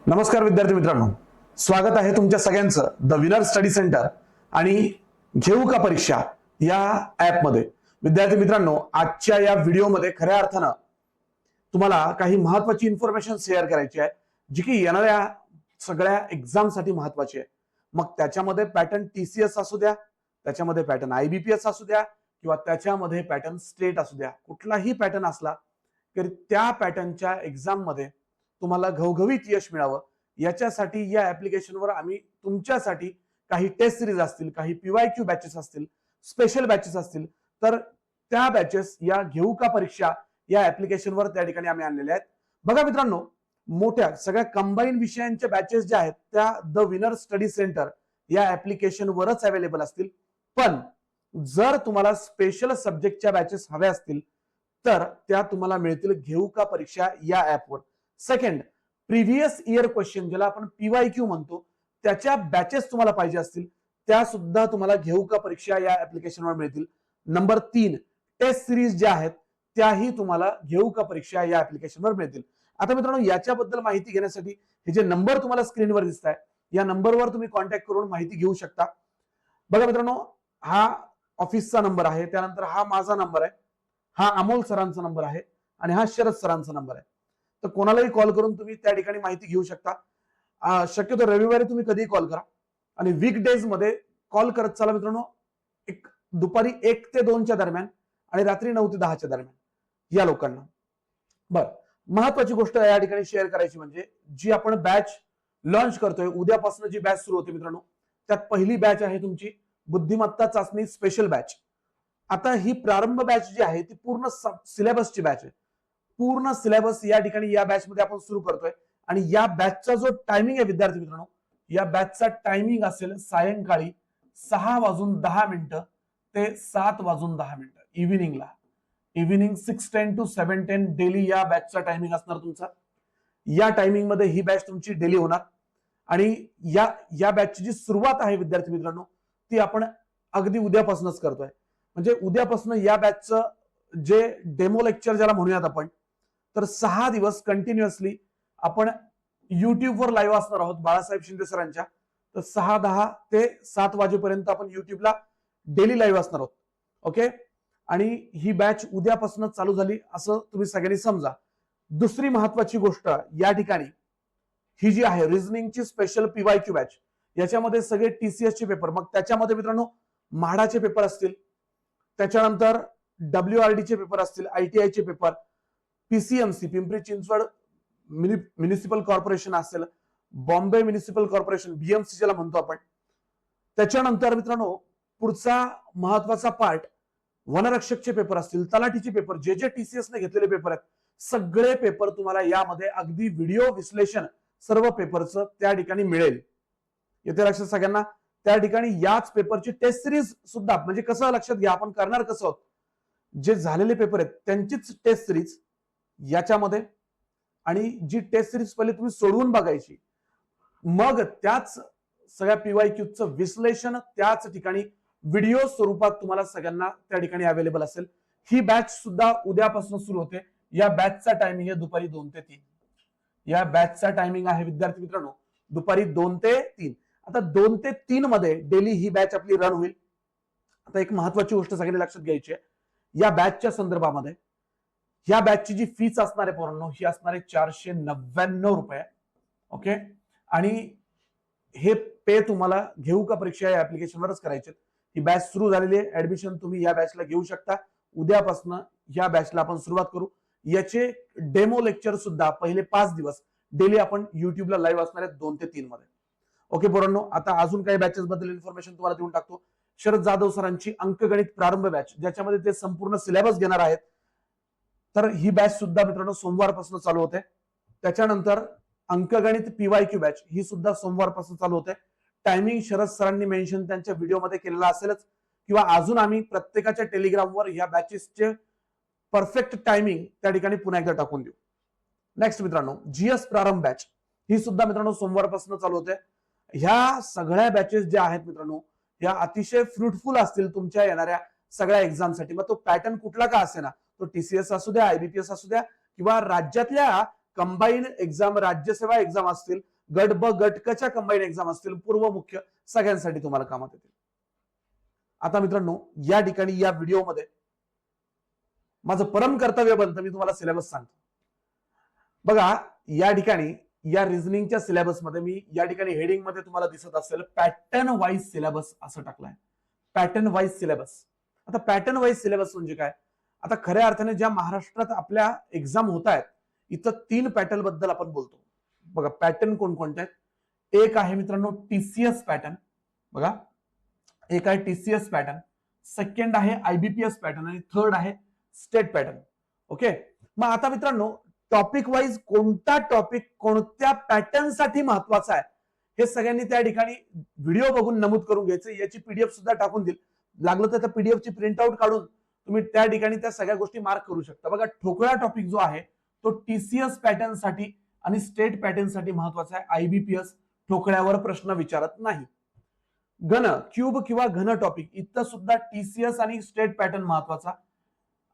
नमस्कार विद्यार्थी मित्रांनो, स्वागत आहे तुमच्या सगळ्यांचं द विनर स्टडी सेंटर आणि घेऊ का परीक्षा या ऍप मध्ये। विद्यार्थी मित्रांनो, आजच्या या व्हिडिओमध्ये खऱ्या अर्थानं तुम्हाला काही महत्त्वाची इन्फॉर्मेशन शेअर करायची आहे, जी की येणाऱ्या सगळ्या एक्झाम साठी महत्त्वाची आहे। मग त्याच्यामध्ये पॅटर्न टीसीएस असू द्या, त्याच्यामध्ये पॅटर्न आयबीपीएस असू द्या किंवा त्याच्यामध्ये पॅटर्न स्टेट असू द्या, कुठलाही पॅटर्न असला तरी त्या पॅटर्नच्या एक्झाम मध्ये तुम्हाला घवघवीत यश मिळावं याच्यासाठी या ऍप्लिकेशनवर आम्ही तुमच्यासाठी काही टेस्ट सिरीज असतील, काही पीवायक्यू बॅचेस असतील, स्पेशल बॅचेस असतील, तर त्या बॅचेस या घेऊ का परीक्षा या ऍप्लिकेशनवर त्या ठिकाणी आम्ही आणलेल्या आहेत। बघा मित्रांनो, मोठ्या सगळ्या कंबाईन विषयांच्या बॅचेस ज्या आहेत त्या द विनर स्टडी सेंटर या ऍप्लिकेशनवरच अवेलेबल असतील। पण जर तुम्हाला स्पेशल सब्जेक्टच्या बॅचेस हव्या असतील तर त्या तुम्हाला मिळतील घेऊ का परीक्षा या ऍपवर। सेकंड, प्रिव्हियस इयर क्वेश्चन ज्याला आपण पीवायक्यू म्हणतो त्याच्या बॅचेस तुम्हाला पाहिजे असतील त्या सुद्धा तुम्हाला घेऊ का परीक्षा या ऍप्लिकेशनवर मिळतील। नंबर 3, टेस्ट सिरीज ज्या आहेत त्याही तुम्हाला घेऊ का परीक्षा या ऍप्लिकेशनवर मिळतील। आता मित्रांनो, याच्याबद्दल माहिती घेण्यासाठी हे जे नंबर तुम्हाला स्क्रीनवर दिसत आहे या नंबरवर तुम्ही कॉन्टॅक्ट करून माहिती घेऊ शकता। बघा मित्रांनो, हा ऑफिसचा नंबर आहे, त्यानंतर हा माझा नंबर आहे, हा अमोल सरांचा नंबर आहे आणि हा शरद सरांचा नंबर आहे। तर कोणालाही कॉल करून तुम्ही त्या ठिकाणी माहिती घेऊ शकता। शक्यतो रविवारी तुम्ही कधीही कॉल करा आणि वीक डेज मध्ये कॉल करत चला मित्रांनो, एक दुपारी 1 ते 2 च्या दरम्यान आणि रात्री 9 ते 10 च्या दरम्यान या लोकांना। बरं, महत्वाची गोष्ट या ठिकाणी शेअर करायची म्हणजे जी आपण बॅच लॉन्च करतोय, उद्यापासून जी बॅच सुरू होते मित्रांनो, त्यात पहिली बॅच आहे तुमची बुद्धिमत्ता चाचणी स्पेशल बॅच। आता ही प्रारंभ बॅच जी आहे ती पूर्ण सिलेबसची बॅच आहे। पूर्ण सिलेबस या ठिकाणी या बॅच मध्ये आपण सुरू करतोय आणि या बॅचचा जो टायमिंग आहे विद्यार्थी मित्रांनो, या बॅचचा टायमिंग असेल सायंकाळी 6:10 ते 7:10 इव्हिनिंगला। इव्हिनिंग 6:10 to 7:10 डेली या बॅचचा टायमिंग असणार तुमचा। या टायमिंग मध्ये ही बॅच तुमची डेली होणार आणि या बॅचची जी सुरुवात आहे विद्यार्थी मित्रांनो ती आपण अगदी उद्यापासूनच करतोय। म्हणजे उद्यापासून या बॅचचं जे डेमो लेक्चर ज्याला म्हणूयात आपण, तर 6 दिवस कंटिन्युअसली आपण युट्यूबवर लाईव्ह असणार आहोत बाळासाहेब शिंदे सरांच्या। तर 6:10 ते 7 वाजेपर्यंत आपण युट्यूबला डेली लाईव्ह असणार आहोत। ओके, आणि ही बॅच उद्यापासूनच चालू झाली असं तुम्ही सगळ्यांनी समजा। दुसरी महत्वाची गोष्ट या ठिकाणी ही जी आहे रिझनिंगची स्पेशल पीवायक्यू बॅच, याच्यामध्ये सगळे टीसीएस चे पेपर, मग त्याच्यामध्ये मित्रांनो म्हाडाचे पेपर असतील, त्याच्यानंतर WRD चे पेपर असतील, ITI चे paper, PCMC Pimpri Chinchwad municipal corporation असेल, बॉम्बे म्युनिसिपल कॉर्पोरेशन BMC ज्याला म्हणतो आपण, त्याच्यानंतर मित्रांनो पुढचा महत्वाचा पार्ट वनरक्षकचे पेपर असतील, तलाठीचे पेपर, जे TCS ने घेतलेले पेपर आहेत, सगळे पेपर तुम्हाला यामध्ये अगदी व्हिडिओ विश्लेषण सर्व पेपरचं त्या ठिकाणी मिळेल। येते लक्षात सगळ्यांना? त्या ठिकाणी याच पेपरची टेस्ट सिरीज सुद्धा, म्हणजे कसं लक्षात घ्या आपण करणार कसं आहोत, जे झालेले पेपर आहेत त्यांचीच टेस्ट सिरीज याच्यामध्ये, आणि जी टेस्ट सिरीज पहिले तुम्ही सोडवून बघायची, मग त्याच सगळ्या पीवायक्यूचं विश्लेषण त्याच ठिकाणी व्हिडिओ स्वरूपात तुम्हाला सगळ्यांना त्या ठिकाणी अवेलेबल असेल। ही बॅच सुद्धा उद्यापासून सुरू होते। या बॅचचा टायमिंग आहे दुपारी 2 ते 3। या बॅचचा टायमिंग आहे विद्यार्थी मित्रांनो दुपारी 2 ते 3। आता 2 ते 3 मध्ये डेली ही बॅच आपली रन होईल। आता एक महत्वाची गोष्ट सगळ्यांनी लक्षात घ्यायची आहे, या बॅचच्या संदर्भामध्ये या बॅचची जी फीस असणार आहे पोरांनो, ही असणार आहे 499 रुपये। ओके, आणि हे पे तुम्हाला घेऊ का परीक्षा या ऍप्लिकेशनवरच करायचे। ही बॅच सुरू झालेली आहे, ऍडमिशन तुम्ही या बॅचला घेऊ शकता। उद्यापासून या बॅचला आपण सुरुवात करू। याचे डेमो लेक्चर सुद्धा पहिले 5 दिवस डेली आपण युट्यूबला लाईव्ह असणार आहेत 2 ते 3 मध्ये। ओके पोरांनो, आता अजून काही बॅचेस बद्दल इन्फॉर्मेशन तुम्हाला देऊन टाकतो। शरद जाधव सरांची अंकगणित प्रारंभ बॅच, ज्याच्यामध्ये ते संपूर्ण सिलेबस घेणार आहेत, तर ही बॅच सुद्धा मित्रांनो सोमवारपासून चालू होते। त्याच्यानंतर अंकगणित पीवायक्यू बॅच ही सुद्धा सोमवारपासून चालू होते। टायमिंग शरद सरांनी मेन्शन त्यांच्या व्हिडिओमध्ये केलेला असेलच, किंवा अजून आम्ही प्रत्येकाच्या टेलिग्रामवर या बॅचेसचे परफेक्ट टायमिंग त्या ठिकाणी पुन्हा एकदा टाकून देऊ। नेक्स्ट मित्रांनो, जीएस प्रारंभ बॅच ही सुद्धा मित्रांनो सोमवारपासून चालू होते। ह्या सगळ्या बॅचेस ज्या आहेत मित्रांनो या अतिशय फ्रुटफुल असतील तुमच्या येणाऱ्या सगळ्या एक्झामसाठी। मग तो पॅटर्न कुठला का असेना, तो टीसीएस असू द्या, आयबीपीएस असू द्या, किंवा राज्यातल्या कंबाईन एक्झाम, राज्यसेवा एक्झाम असतील, गट ब गट क च्या कंबाईन एक्झाम असतील, पूर्व मुख्य, सगळ्यांसाठी तुम्हाला कामात येतील. आता मित्रांनो, या ठिकाणी या व्हिडिओमध्ये माझं परम कर्तव्य बनतं, मी तुम्हाला सिलेबस सांगतो. बघा, या ठिकाणी या रिझनिंगच्या सिलेबसमध्ये मी या ठिकाणी हेडिंग मध्ये तुम्हाला दिसत असेल पॅटर्न वाईज सिलेबस असं टाकलंय. Pattern wise syllabus. आता पॅटर्न वाईज सिलेबस म्हणजे काय? आता खऱ्या अर्थाने ज्या महाराष्ट्रात आपल्या एक्झाम होत आहेत, इथं 3 पॅटर्न बद्दल आपण बोलतो. बघा, पॅटर्न कोणकोणते आहेत? एक आहे मित्रांनो टीसीएस पॅटर्न. बघा, एक आहे टीसीएस पॅटर्न, सेकंड आहे आयबीपीएस पॅटर्न आणि थर्ड आहे स्टेट पॅटर्न. ओके, मग आता मित्रांनो, टॉपिक वाईज कोणता टॉपिक कोणत्या पॅटर्न साठी महत्वाचा आहे हे सगळ्यांनी त्या ठिकाणी व्हिडिओ बघून नमूद करून घ्यायचं. याची पीडीएफ सुद्धा टाकून देईल, लागलं तर त्या पीडीएफ ची प्रिंट आउट काढून तुम्ही त्या ठिकाणी त्या सगळ्या गोष्टी मार्क करू शकता. बघा, ठोकळा टॉपिक जो आहे तो टीसीएस पॅटर्न साठी आणि स्टेट पॅटर्न साठी महत्वाचा आहे. आयबीपीएस ठोकळ्यावर प्रश्न विचारत नाही. घन, क्यूब किंवा घन टॉपिक इथं सुद्धा टीसीएस आणि स्टेट पॅटर्न महत्वाचा,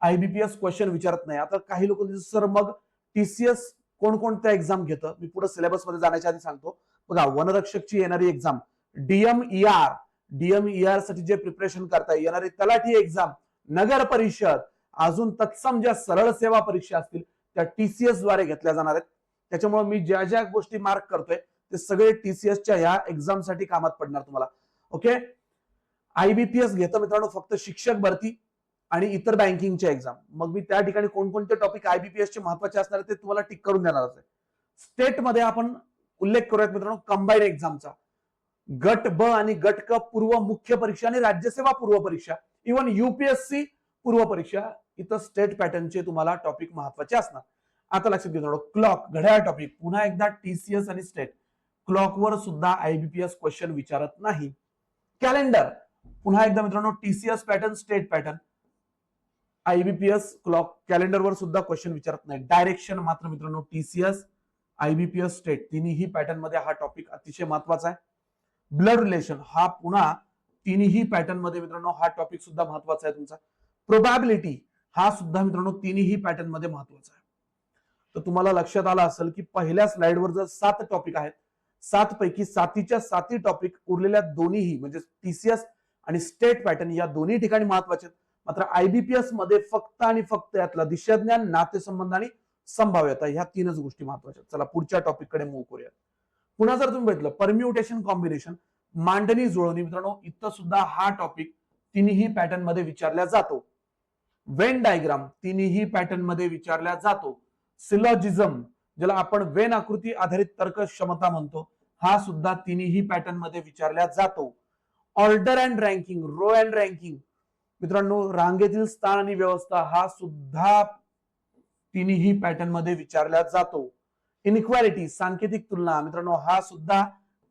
आयबीपीएस क्वेश्चन विचारत नाही. आता काही लोक सर मग टीसीएस कोणकोणत्या एक्झाम घेतं, मी पुढे सिलेबस मध्ये जाण्याच्या आधी सांगतो. बघा, वनरक्षकची येणारी एक्झाम, डीएमईआर साठी जे प्रिपरेशन करता येणारी तलाठी एक्झाम, नगर परिषद, अजून तत्सम ज्या सरळ सेवा परीक्षा असतील त्या टीसीएस द्वारे घेतल्या जाणार आहेत. त्याच्यामुळे मी ज्या ज्या गोष्टी मार्क करतोय ते सगळे टीसीएसच्या ह्या एक्झाम साठी कामात पडणार तुम्हाला. ओके, आयबीपीएस घेतं मित्रांनो फक्त शिक्षक भरती आणि इतर बँकिंगच्या एक्झाम. मग मी त्या ठिकाणी कोणकोणते टॉपिक आयबीपीएस चे महत्वाचे असणार ते तुम्हाला टिक करून देणार आहे. स्टेट मध्ये आपण उल्लेख करूयात मित्रांनो कंबाईन एक्झामचा. गट ब आणि गट क पूर्व मुख्य परीक्षा आणि राज्यसेवा पूर्व परीक्षा, इव्हन युपीएससी पूर्व परीक्षा, इथं स्टेट पॅटर्नचे तुम्हाला टॉपिक महत्वाचे असणार. आता लक्षात घेऊ, क्लॉक घड्याळ टॉपिक, पुन्हा एकदा टीसीएस आणि स्टेट. क्लॉकवर सुद्धा आयबीपीएस क्वेश्चन विचारत नाही. कॅलेंडर, पुन्हा एकदा मित्रांनो TCS pattern, state pattern, IBPS clock कॅलेंडरवर सुद्धा क्वेश्चन विचारत नाही. डायरेक्शन मात्र मित्रांनो टीसीएस, आयबीपीएस, स्टेट तिन्ही पॅटर्न मध्ये हा टॉपिक अतिशय महत्वाचा आहे. ब्लड रिलेशन हा पुन्हा तिन्ही पॅटर्न मध्ये मित्रांनो हा टॉपिक सुद्धा महत्वाचा आहे तुमचा. प्रोबॅबिलिटी हा सुद्धा मित्रांनो तिन्ही पॅटर्न मध्ये महत्वाचा आहे. तर तुम्हाला लक्षात आलं असेल की पहिल्या स्लाइडवर जर 7 टॉपिक आहेत, 7 पैकी 7च्या 7 टॉपिक उरलेल्या दोन्हीही म्हणजे टीसीएस आणि स्टेट पॅटर्न या दोन्ही ठिकाणी महत्वाचे आहेत. मात्र आयबीपीएस मध्ये फक्त आणि फक्त यातला दिशाज्ञान, नातेसंबंध आणि संभाव्यता ह्या 3च गोष्टी महत्वाच्या. चला पुढच्या टॉपिक कडे मूव्ह करूया. पुन्हा जर तुम्ही बघितलं परम्युटेशन कॉम्बिनेशन, मांडणी जुळवणी मित्रांनो, इथं सुद्धा हा टॉपिक तिन्ही पॅटर्न मध्ये विचारला जातो. वेन डायग्राम तिन्ही पॅटर्न मध्ये विचारला जातो. सिलॉजिझम ज्याला आपण वेन आकृती आधारित तर्क क्षमता म्हणतो, हा सुद्धा तिन्ही पॅटर्न मध्ये विचारला जातो. Order and ranking, row and ranking मित्रांनो, रांगेतील स्थान आणि व्यवस्था हा सुद्धा तिन्ही पॅटर्न मध्ये विचारला जातो. इनइक्वालिटी सांकेतिक तुलना मित्रांनो, हा सुद्धा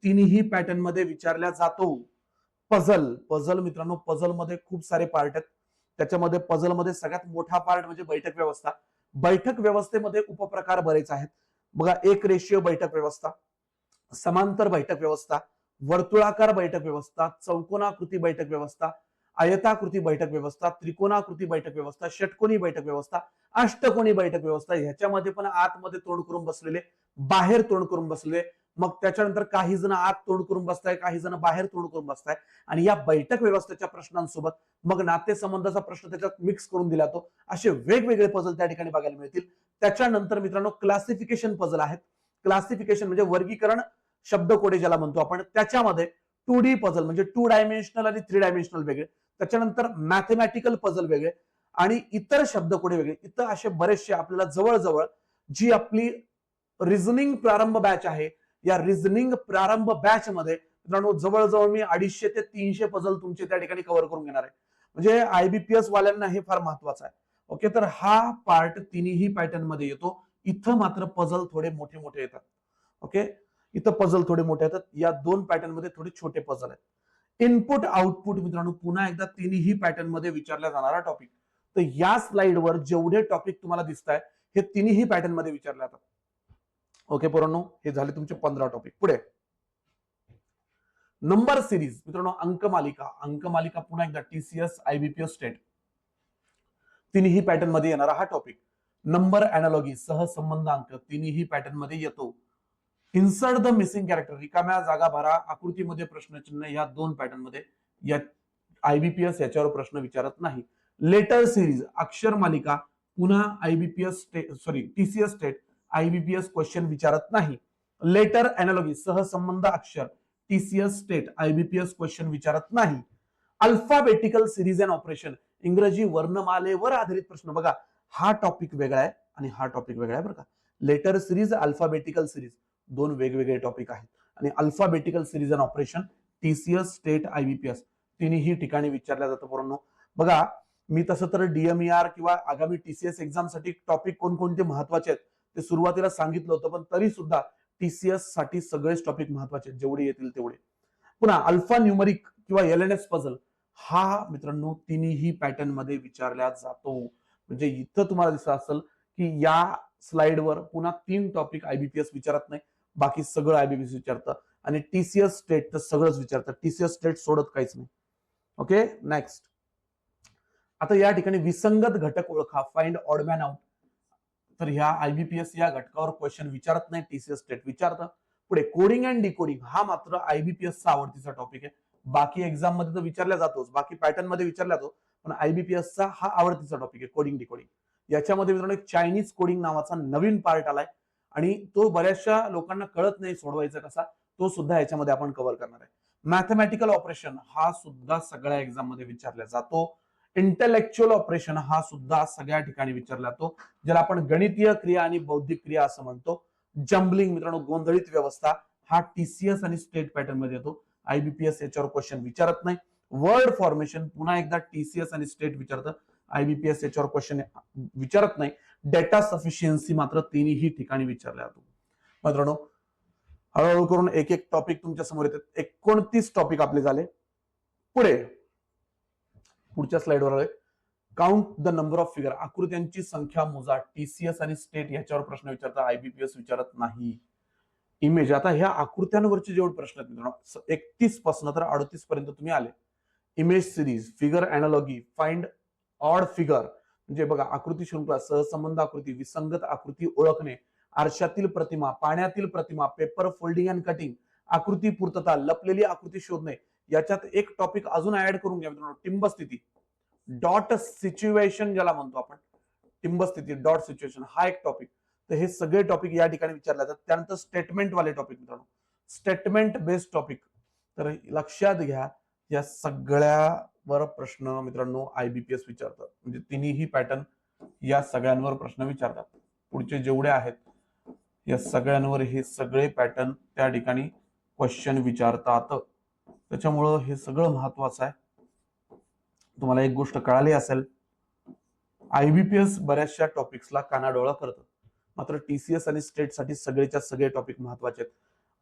तिन्ही पॅटर्न मध्ये विचारला जातो. पझल मित्रांनो, पझल मध्ये खूप सारे पार्ट आहेत. त्याच्यामध्ये पझल मध्ये सगळ्यात मोठा पार्ट म्हणजे बैठक व्यवस्था. बैठक व्यवस्थेमध्ये उपप्रकार बरेच आहेत. बघा, एक रेषीय बैठक व्यवस्था, समांतर बैठक व्यवस्था, वर्तुळाकार बैठक व्यवस्था, चौकोनाकृती बैठक व्यवस्था, आयताकृती बैठक व्यवस्था, त्रिकोणाकृती बैठक व्यवस्था, षटकोनी बैठक व्यवस्था, अष्टकोनी बैठक व्यवस्था. ह्याच्यामध्ये पण आतमध्ये तोंड करून बसलेले, बाहेर तोंड करून बसलेले, मग त्याच्यानंतर काही जण आत तोंड करून बसताय, काही जण बाहेर तोंड करून बसताय. आणि या बैठक व्यवस्थेच्या प्रश्नांसोबत मग नातेसंबंधाचा प्रश्न त्याच्यात मिक्स करून दिला तो. असे वेगवेगळे पझल त्या ठिकाणी बघायला मिळतील. त्याच्यानंतर मित्रांनो क्लासिफिकेशन पझल आहेत. क्लासिफिकेशन म्हणजे वर्गीकरण शब्दकोडे ज्याला म्हणतो आपण, त्याच्यामध्ये 2D पझल म्हणजे 2 डायमेन्शनल आणि 3 डायमेन्शनल वेगळे, त्याच्यानंतर मॅथमॅटिकल पझल वेगळे आणि इतर शब्दकोडे वेगळे. इथं असे बरेचसे आपल्याला जवळजवळ जी आपली रिझनिंग प्रारंभ बॅच आहे, या रिझनिंग प्रारंभ बॅच मध्ये मित्रांनो जवळजवळ मी 250 ते 300 पझल तुमचे त्या ठिकाणी कव्हर करून घेणार आहे. म्हणजे आयबीपीएस वाल्यांना हे फार महत्वाचं आहे. ओके, तर हा पार्ट तिन्ही पॅटर्न मध्ये येतो. इथं मात्र पझल थोडे मोठे मोठे येतात. ओके, इथं पझल थोडे मोठे येतात. या 2 पॅटर्न मध्ये थोडे छोटे पझल आहेत. इनपुट आउटपुट मित्रांनो, पुन्हा एकदा तिन्ही पॅटर्न मध्ये विचारला जाणारा टॉपिक. तर या स्लाइडवर जेवढे टॉपिक तुम्हाला दिसत आहेत हे तिन्ही पॅटर्न मध्ये विचारले जातात. ओके पोरांनो, हे झाले तुमचे 15 टॉपिक. पुढे नंबर सिरीज मित्रांनो, अंकमालिका पुन्हा एकदा टीसीएस, आयबीपीएस, स्टेट तिन्ही पॅटर्न मध्ये येणारा हा टॉपिक. नंबर अॅनालॉगी सहसंबंध अंक तिन्ही पॅटर्न मध्ये येतो. इन्सर्ट द मिसिंग कॅरेक्टर, रिकाम्या जागा भरा, आकृतीमध्ये प्रश्नचिन्ह, या 2 पॅटर्न मध्ये या आयबीपीएस याच्यावर प्रश्न विचारत नाही. लेटर सिरीज, अक्षर मालिका, पुन्हा IBPS TCS state IBPS question विचारत नाही. लेटर अॅनालॉगी, सहसंबंध अक्षर, टीसीएस स्टेट आयबीपीएस क्वेश्चन विचारत नाही. अल्फाबेटिकल सिरीज अँड ऑपरेशन, इंग्रजी वर्णमालेवर आधारित प्रश्न. बघा, हा टॉपिक वेगळा आहे आणि हा टॉपिक वेगळा आहे बरं का. लेटर सिरीज, अल्फाबेटिकल सिरीज 2 वेगवेगळे टॉपिक आहेत. आणि alphabetical series and operation, TCS state IBPS तिन्ही ठिकाणी विचारल्या जातं पोरांनो. बघा, मी तसं तर डीएमईआर किंवा आगामी टीसीएस एक्झाम साठी टॉपिक कोणकोणते महत्वाचे आहेत ते सुरुवातीला सांगितलं होतं, पण तरी सुद्धा टीसीएस साठी सगळेच टॉपिक महत्वाचे आहेत, जेवढे येतील तेवढे. पुन्हा अल्फा न्यूमरिक किंवा एलएनएस पझल, हा मित्रांनो तिन्ही पॅटर्न मध्ये विचारला जातो. म्हणजे इथं तुम्हाला दिसत असेल की या स्लाइडवर पुन्हा 3 टॉपिक आयबीपीएस विचारत नाही, बाकी सगळं आयबीपीएस विचारतं. आणि टीसीएस स्टेट तर सगळंच विचारतं, टीसीएस स्टेट सोडत काहीच नाही. Okay, next. आता या ठिकाणी विसंगत घटक ओळखा, फाइंड ऑड मॅन आउट. तर ह्या आयबीपीएस या घटकावर क्वेश्चन विचारत नाही, टीसीएस स्टेट विचारतं. पुढे कोडिंग अँड डिकोडिंग, हा मात्र आयबीपीएसचा आवडतीचा टॉपिक आहे. बाकी एक्झाम मध्ये तर विचारला जातोच, बाकी पॅटर्न मध्ये विचारला जातो, पण आयबीपीएसचा हा आवडतीचा टॉपिक आहे, कोडिंग डिकोडिंग. याच्यामध्ये मित्रांनो एक चायनीज कोडिंग नावाचा नवीन पार्ट आलाय आणि तो बऱ्याचशा लोकांना कळत नाही सोडवायचा कसा, तो सुद्धा याच्यामध्ये आपण कव्हर करणार आहे. मॅथमॅटिकल ऑपरेशन, हा सुद्धा सगळ्या एक्झाम मध्ये विचारला जातो. इंटेलेक्च्युअल ऑपरेशन, हा सुद्धा सगळ्या ठिकाणी विचारला जातो, ज्याला आपण गणितीय क्रिया आणि बौद्धिक क्रिया असं म्हणतो. जम्बलिंग मित्रांनो, गोंधळीत व्यवस्था, हा टीसीएस आणि स्टेट पॅटर्न मध्ये येतो, आयबीपीएस याच्यावर क्वेश्चन विचारत नाही. वर्ड फॉर्मेशन, पुन्हा एकदा टीसीएस आणि स्टेट विचारतं, आयबीपीएस याच्यावर क्वेश्चन विचारत नाही. डेटा सफिशियन्सी मात्र तिन्ही ठिकाणी विचारला जातो. मित्रांनो, हळूहळू करून एक एक टॉपिक तुमच्या समोर येतात. 29 टॉपिक आपले झाले. पुढच्या स्लाइडवर आलोय. Count the number of figure, आकृत्यांची संख्या मोजा, टीसीएस आणि स्टेट याच्यावर प्रश्न विचारता, आयबीपीएस विचारत नाही. इमेज, आता ह्या आकृत्यांवरचे जेवढे प्रश्न आहेत मित्रांनो 31 पासून तर 38 पर्यंत तुम्ही आले. Image series, figure analogy, find odd figure, म्हणजे बघा आकृती शृंखला, सहसंबंध आकृती, विसंगत आकृती ओळखणे, आरशातील प्रतिमा, पाण्यातील प्रतिमा, पेपर फोल्डिंग अँड कटिंग, आकृती पूर्तता, लपलेली आकृती शोधणे. याच्यात एक टॉपिक अजून ऍड करून घ्या मित्रांनो, टिंबस्थिती, डॉट सिच्युएशन ज्याला म्हणतो आपण, टिंबस्थिती डॉट सिच्युएशन हा एक टॉपिक. तर हे सगळे टॉपिक या ठिकाणी विचारले जातात. त्यानंतर स्टेटमेंट वाले टॉपिक मित्रांनो, स्टेटमेंट बेस्ड टॉपिक. तर लक्षात घ्या, या सगळ्यावर प्रश्न मित्रांनो आयबीपीएस विचारतात, म्हणजे तिन्ही पॅटर्न या सगळ्यांवर प्रश्न विचारतात. पुढचे जेवढे आहेत या सगळ्यांवर हे सगळे पॅटर्न त्या ठिकाणी क्वेश्चन विचारतात. त्याच्यामुळं हे सगळं महत्वाचं आहे. तुम्हाला एक गोष्ट कळाली असेल, आयबीपीएस बऱ्याचशा टॉपिक्सला कानाडोळा करतं, मात्र टीसीएस आणि स्टेट साठी सगळेच्या सगळे टॉपिक महत्वाचे आहेत.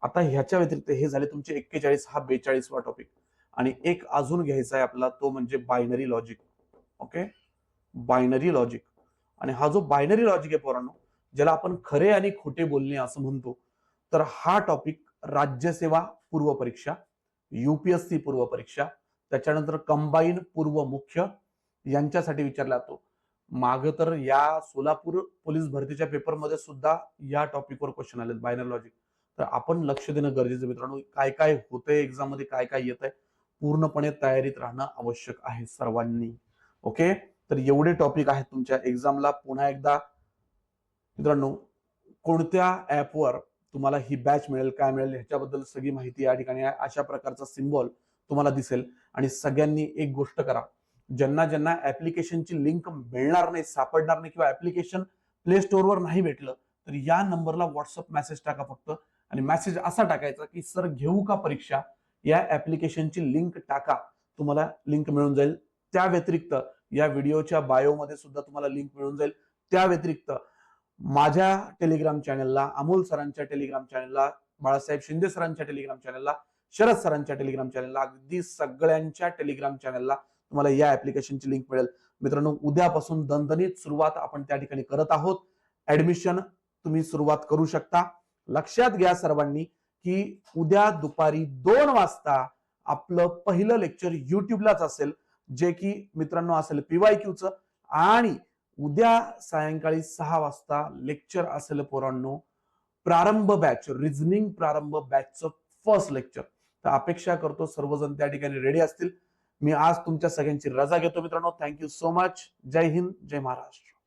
आता ह्याच्या व्यतिरिक्त हे झाले तुमचे 41, हा 42वा टॉपिक. आणि एक अजून घ्यायचा आहे आपला, तो म्हणजे binary logic. Okay, binary logic. आणि हा जो बायनरी लॉजिक आहे पोरांनो, ज्याला आपण खरे आणि खोटे बोलणे असं म्हणतो, तर हा टॉपिक राज्यसेवा पूर्व परीक्षा, युपीएससी पूर्व परीक्षा, त्याच्यानंतर कंबाईन पूर्व मुख्य यांच्यासाठी विचारला जातो. माग तर या सोलापूर पोलीस भरतीच्या पेपरमध्ये सुद्धा या टॉपिकवर क्वेश्चन आले, बायनरी लॉजिक. तर आपण लक्ष देणं गरजेचं मित्रांनो, काय काय होतंय एक्झाम मध्ये, काय काय येत आहे, पूर्णपणे तयारीत राहणं आवश्यक आहे सर्वांनी. ओके, तर एवढे टॉपिक आहेत तुमच्या एक्झामला. पुन्हा एकदा मित्रांनो, कोणत्या ऍपवर तुम्हाला ही बॅच मिळेल, काय मिळेल, ह्याच्याबद्दल सगळी माहिती या ठिकाणी आहे. अशा प्रकारचा सिम्बॉल तुम्हाला दिसेल. आणि सगळ्यांनी एक गोष्ट करा, ज्यांना ज्यांना ऍप्लिकेशनची लिंक मिळणार नाही, सापडणार नाही, किंवा ऍप्लिकेशन प्ले स्टोअरवर नाही भेटलं, तर या नंबरला व्हॉट्सअप मेसेज टाका फक्त. आणि मेसेज असा टाकायचा की सर घेऊ का परीक्षा, या ऍप्लिकेशनची लिंक टाका, तुम्हाला लिंक मिळून जाईल. त्या व्यतिरिक्त या व्हिडिओच्या बायोमध्ये सुद्धा तुम्हाला लिंक मिळून जाईल. त्या व्यतिरिक्त माझ्या टेलिग्राम चॅनलला, अमोल सरांच्या टेलिग्राम चॅनलला, बाळासाहेब शिंदे सरांच्या टेलिग्राम चॅनलला, शरद सरांच्या टेलिग्राम चॅनलला, अगदी सगळ्यांच्या टेलिग्राम चॅनलला तुम्हाला या ऍप्लिकेशनची लिंक मिळेल. मित्रांनो, उद्यापासून दणदणीत सुरुवात आपण त्या ठिकाणी करत आहोत. ऍडमिशन तुम्ही सुरुवात करू शकता. लक्षात घ्या सर्वांनी की उद्या दुपारी 2 वाजता आपलं पहिलं लेक्चर युट्यूबलाच असेल, जे की मित्रांनो असेल पीवायक्यूचं. आणि उद्या सायंकाळी 6 वाजता लेक्चर असेल पोरांनो प्रारंभ बॅच, रिझनिंग प्रारंभ बॅचचं फर्स्ट लेक्चर. तर अपेक्षा करतो सर्वजण त्या ठिकाणी रेडी असतील. मी आज तुमच्या सगळ्यांची रजा घेतो मित्रांनो. Thank you so much. जय हिंद, जय महाराष्ट्र.